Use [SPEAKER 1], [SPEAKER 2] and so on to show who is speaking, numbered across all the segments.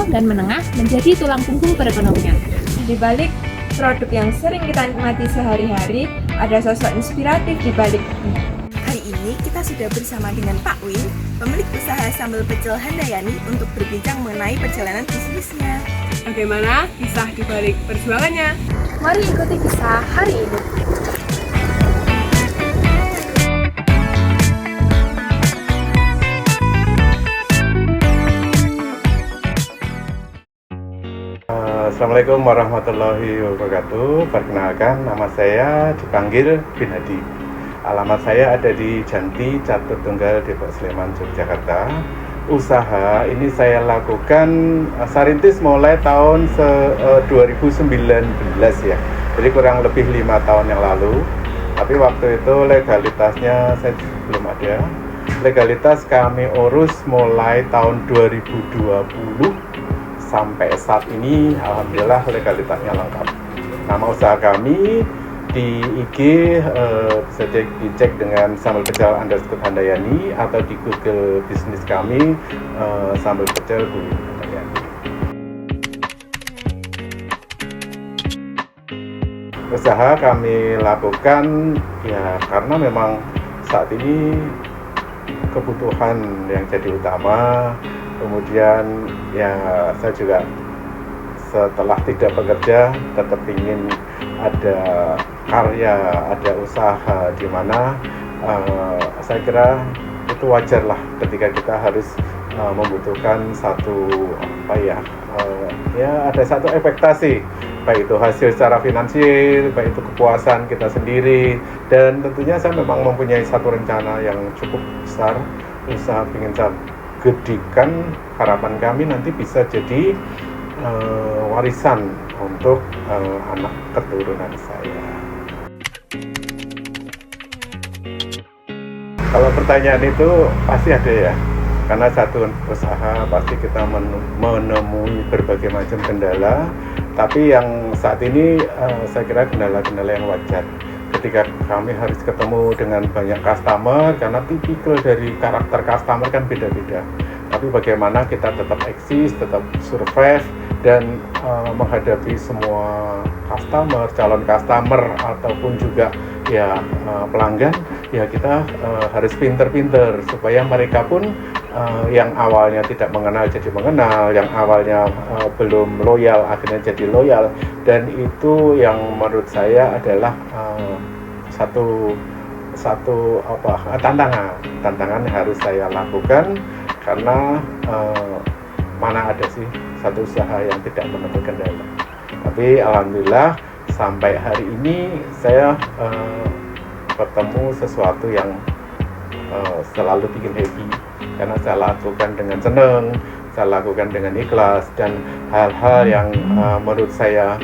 [SPEAKER 1] mikro dan menengah menjadi tulang punggung perekonomian.
[SPEAKER 2] Di balik produk yang sering kita nikmati sehari-hari, ada sosok inspiratif di baliknya.
[SPEAKER 3] Hari ini kita sudah bersama dengan Pak Win, pemilik usaha sambal pecel Handayani untuk berbincang mengenai perjalanan bisnisnya.
[SPEAKER 4] Bagaimana kisah di balik perjuangannya?
[SPEAKER 1] Mari ikuti kisah hari ini.
[SPEAKER 5] Assalamualaikum warahmatullahi wabarakatuh. Perkenalkan, nama saya dipanggil Bin Hadi. Alamat saya ada di Janti, Catur Tunggal, Depok, Sleman, Yogyakarta. Usaha ini saya lakukan, saya rintis mulai tahun 2019 ya. Jadi kurang lebih 5 tahun yang lalu. Tapi waktu itu legalitasnya saya belum ada. Legalitas kami urus mulai tahun 2020. Sampai saat ini alhamdulillah legalitasnya lengkap. Nama usaha kami di IG bisa dicek dengan sambal pecel _Handayani atau di Google bisnis kami sambal pecel Handayani. Usaha kami lakukan ya karena memang saat ini kebutuhan yang jadi utama. Kemudian ya saya juga setelah tidak bekerja tetap ingin ada karya, ada usaha di mana saya kira itu wajar lah ketika kita harus membutuhkan satu ada satu ekspektasi, baik itu hasil secara finansial, baik itu kepuasan kita sendiri, dan tentunya saya memang mempunyai satu rencana yang cukup besar, usaha ingin saya gedikan. Harapan kami nanti bisa jadi warisan untuk anak keturunan saya. Kalau pertanyaan itu pasti ada ya, karena satu usaha pasti kita menemui berbagai macam kendala, tapi yang saat ini saya kira kendala-kendala yang wajar. Ketika kami harus ketemu dengan banyak customer, karena tipikal dari karakter customer kan beda-beda. Tapi bagaimana kita tetap eksis, tetap survive, dan menghadapi semua customer, calon customer, ataupun juga ya pelanggan, ya kita harus pinter-pinter supaya mereka pun yang awalnya tidak mengenal jadi mengenal, yang awalnya belum loyal akhirnya jadi loyal, dan itu yang menurut saya adalah satu tantangan yang harus saya lakukan, karena mana ada sih satu usaha yang tidak menemui kendala. Tapi alhamdulillah sampai hari ini saya bertemu sesuatu yang selalu bikin happy, karena saya lakukan dengan senang, saya lakukan dengan ikhlas, dan hal-hal yang menurut saya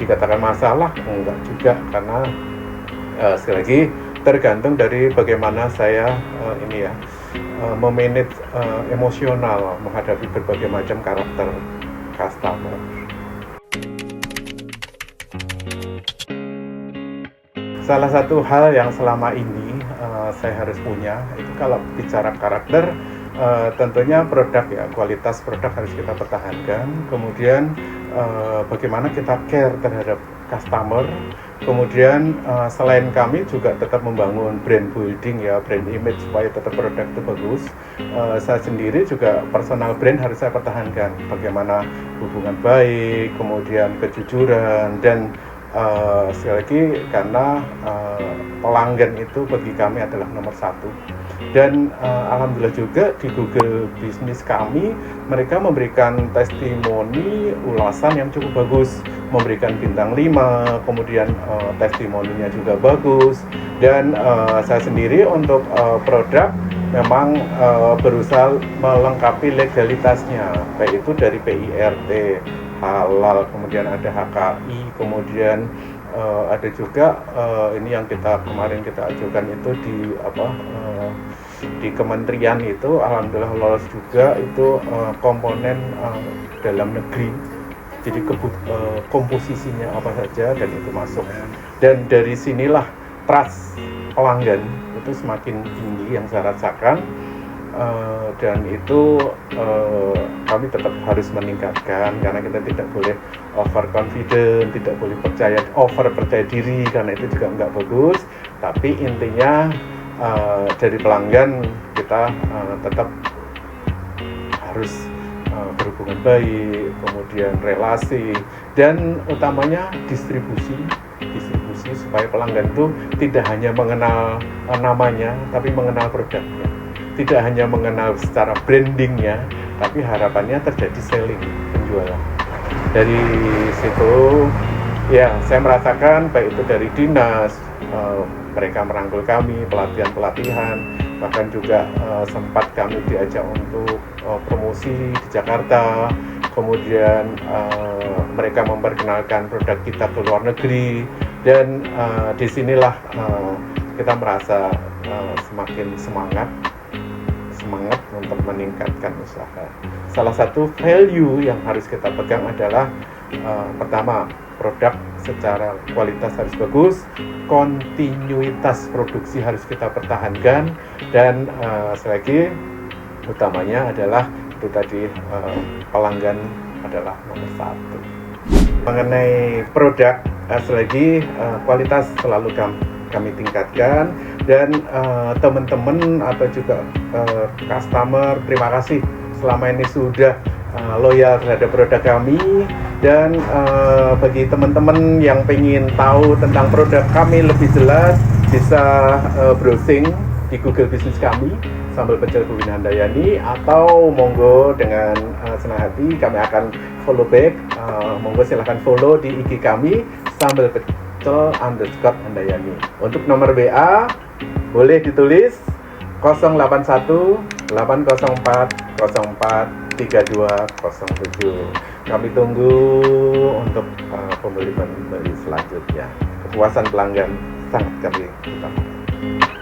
[SPEAKER 5] dikatakan masalah enggak juga, karena sekali lagi tergantung dari bagaimana saya memanage emosional menghadapi berbagai macam karakter customer. Salah satu hal yang selama ini saya harus punya itu, kalau bicara karakter, tentunya produk ya, kualitas produk harus kita pertahankan. Kemudian bagaimana kita care terhadap customer. Kemudian selain kami juga tetap membangun brand building ya, brand image supaya tetap produk itu bagus. Saya sendiri juga personal brand harus saya pertahankan. Bagaimana hubungan baik, kemudian kejujuran, dan sekali lagi karena pelanggan itu bagi kami adalah nomor satu. Dan alhamdulillah juga di Google bisnis kami mereka memberikan testimoni ulasan yang cukup bagus, memberikan bintang 5, kemudian testimoninya juga bagus. Dan saya sendiri untuk produk memang berusaha melengkapi legalitasnya, baik itu dari PIRT, halal, kemudian ada HKI, kemudian ada juga ini yang kemarin kita ajukan itu di kementerian itu, alhamdulillah lolos juga itu komponen dalam negeri. Jadi komposisinya apa saja dan itu masuk. Dan dari sinilah trust pelanggan itu semakin tinggi yang saya rasakan, dan itu kami tetap harus meningkatkan karena kita tidak boleh overconfident, tidak boleh percaya diri karena itu juga nggak bagus. Tapi intinya dari pelanggan kita tetap harus berhubungan baik, kemudian relasi, dan utamanya distribusi supaya pelanggan itu tidak hanya mengenal namanya, tapi mengenal produknya. Tidak hanya mengenal secara brandingnya, tapi harapannya terjadi selling, penjualan. Dari situ, ya saya merasakan baik itu dari dinas, mereka merangkul kami, pelatihan, bahkan juga sempat kami diajak untuk promosi di Jakarta, kemudian mereka memperkenalkan produk kita ke luar negeri, dan disinilah kita merasa semakin semangat untuk meningkatkan usaha. Salah satu value yang harus kita pegang adalah pertama, produk secara kualitas harus bagus, kontinuitas produksi harus kita pertahankan, dan selagi utamanya adalah itu tadi pelanggan adalah nomor satu. Mengenai produk, selagi kualitas selalu kami tingkatkan, dan teman-teman atau juga customer, terima kasih selama ini sudah loyal terhadap produk kami. Dan bagi teman-teman yang pengen tahu tentang produk kami lebih jelas, bisa browsing di Google Business kami, Sambal Pecel Bu Wina Handayani, atau monggo dengan senang hati kami akan follow back. Monggo silahkan follow di IG kami Sambal Pecel _Handayani. Untuk nomor WA boleh ditulis 081 804 04 3207. Kami tunggu untuk pembeli selanjutnya. Kepuasan pelanggan sangat kami utamakan.